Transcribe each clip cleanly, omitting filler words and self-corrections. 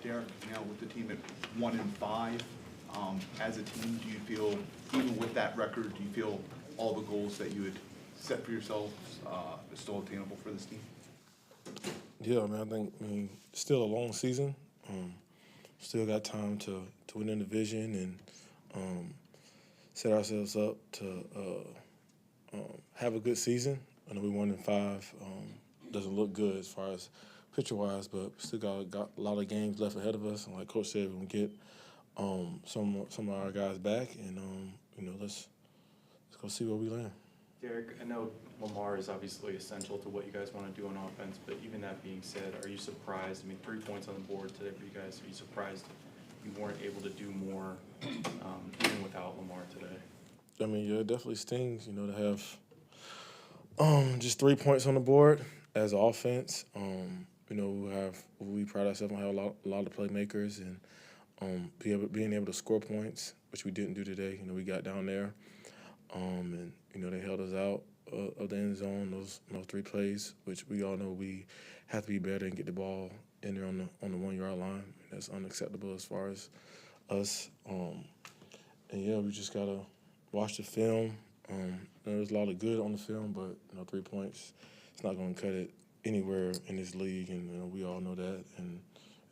Derrick, now with the team at 1-5, as a team, do you feel, even with that record, do you feel all the goals that you had set for yourselves are still attainable for this team? Yeah, man, I mean, still a long season. Still got time to win in the division and set ourselves up to have a good season. I know we 1-5. Doesn't look good as far as pitcher-wise, but we still got a lot of games left ahead of us. And like Coach said, we can get some of our guys back, and let's go see where we land. Derrick, I know Lamar is obviously essential to what you guys want to do on offense, but even that being said, are you surprised? I mean, 3 points on the board today for you guys. Are you surprised you weren't able to do more even without Lamar today? I mean, yeah, it definitely stings, to have just 3 points on the board as an offense. We pride ourselves on having a lot of playmakers and being able to score points, which we didn't do today. We got down there, and they held us out of the end zone. Those 3 plays, which we all know we have to be better and get the ball in there on the 1 yard line. That's unacceptable as far as us. And yeah, we just gotta watch the film. There's a lot of good on the film, but 3 points, it's not going to cut it anywhere in this league, and we all know that. And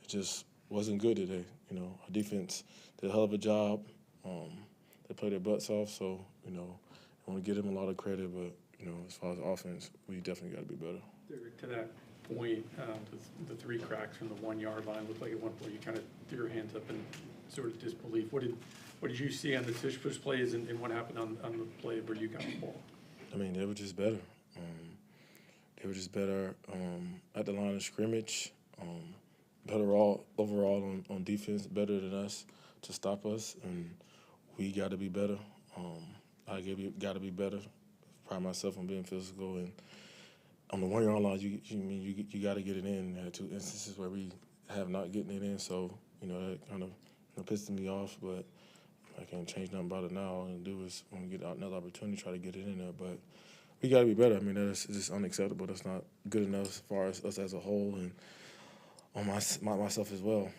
it just wasn't good today. Our defense did a hell of a job. They played their butts off, so I want to give them a lot of credit. But as far as offense, we definitely got to be better. Derrick, to that point, the 3 cracks from the 1 yard line looked like at one point you kind of threw your hands up in sort of disbelief. What did you see on the tush push plays, and what happened on the play where you got the ball? I mean, they were just better. They were just better at the line of scrimmage, better overall on defense, better than us to stop us, and we got to be better. I got to be better. Pride myself on being physical, and on the 1 yard line, you got to get it in. There are 2 instances where we have not getting it in, so that kind of pisses me off, but I can't change nothing about it now. All I'm gonna do is when we get another opportunity, try to get it in there. But we got to be better. I mean, that's just unacceptable. That's not good enough as far as us as a whole, and on myself as well.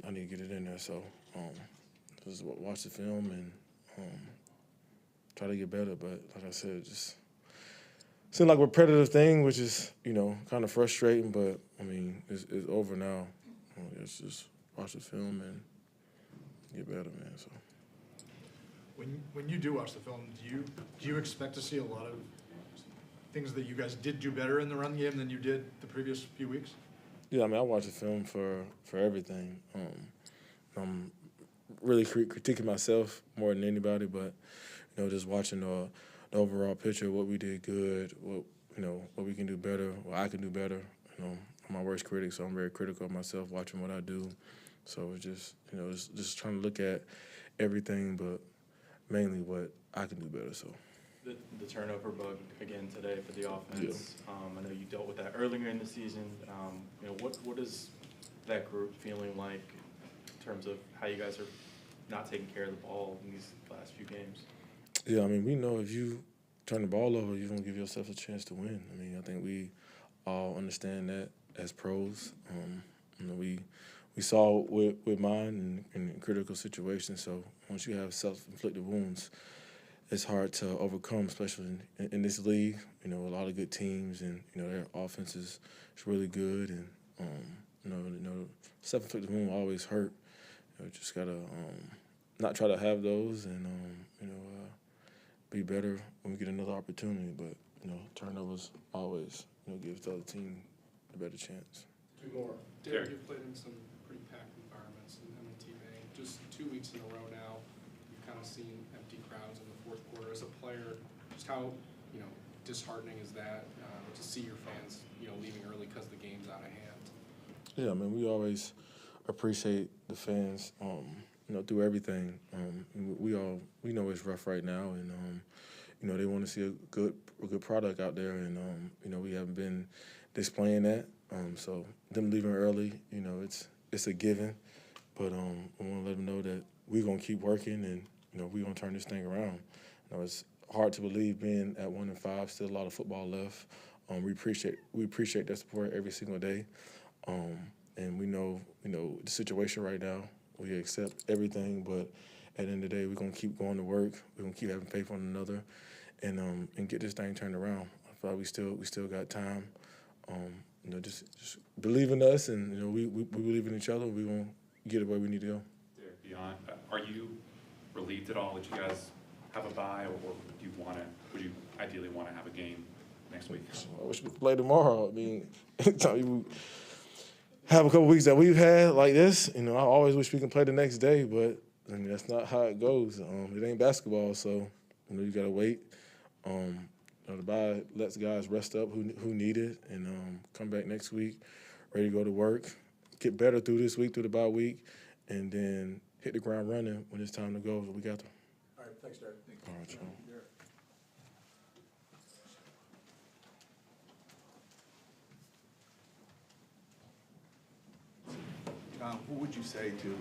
I need to get it in there. So just watch the film and try to get better. But like I said, it just seems like a repetitive thing, which is kind of frustrating. But I mean, it's over now. Let's just watch the film and get better, man. So. When you do watch the film, do you expect to see a lot of things that you guys did do better in the run game than you did the previous few weeks? Yeah, I mean, I watch the film for everything. I'm really critiquing myself more than anybody, but just watching the overall picture, what we did good, what we can do better, what I can do better. I'm my worst critic, so I'm very critical of myself watching what I do. So it's just it's just trying to look at everything, but mainly what I can do better. So The turnover bug again today for the offense. Yeah. I know you dealt with that earlier in the season. What is that group feeling like in terms of how you guys are not taking care of the ball in these last few games? Yeah, I mean, we know if you turn the ball over, you're gonna give yourself a chance to win. I mean, I think we all understand that as pros. We saw with mine in critical situations. So once you have self-inflicted wounds, it's hard to overcome, especially in this league. A lot of good teams, and their offense is really good, and self-inflicted wounds always hurt. Just gotta not try to have those, and be better when we get another opportunity. But turnovers always gives the other team a better chance. 2 more. Derrick, you've played in some pretty packed environments in M&T Bank. Just 2 weeks in a row now, you've kind of seen empty crowds in the fourth quarter. As a player, just how disheartening is that to see your fans leaving early because the game's out of hand? Yeah, I mean, we always appreciate the fans, through everything. We know it's rough right now, and they want to see a good product out there, and we haven't been displaying that. So them leaving early, it's a given, but I want to let them know that we're gonna keep working, and we're gonna turn this thing around. It's hard to believe being at 1-5, still a lot of football left. We appreciate their support every single day, and we know the situation right now. We accept everything, but at the end of the day, we're gonna keep going to work. We're gonna keep having faith on another, and get this thing turned around. I feel like we still got time. Just believe in us, and we believe in each other. We're gonna get it where we need to go. Derrick, beyond, are you relieved at all that you guys have a bye, or would you ideally want to have a game next week? I wish we could play tomorrow. I mean, anytime you have a couple weeks that we've had like this, I always wish we can play the next day, but that's not how it goes. It ain't basketball, so you gotta wait. The bye lets guys rest up who need it, and come back next week ready to go to work, get better through this week, through the bye week, and then hit the ground running when it's time to go the week after. All right, thanks, Derek. All right, y'all. What would you say to,